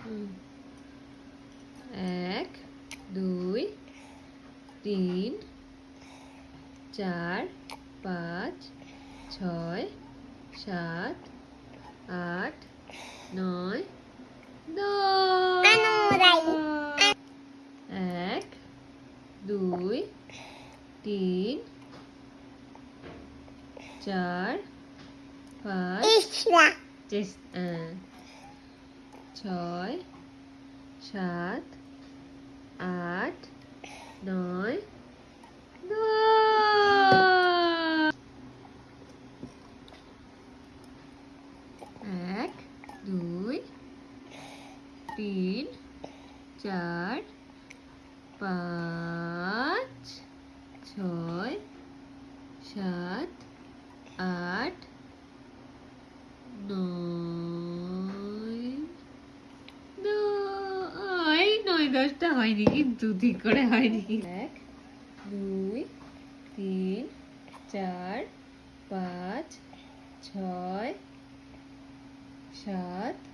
1 2 3 4 5 6 7 8 9 10 1 2 3 4 5 6 7 8 9 10 1 2 3 4 5 6 7 8 9 10টা হয়নি কিন্তু ঠিক করে হয়নি 1 2 3 4 5 6 7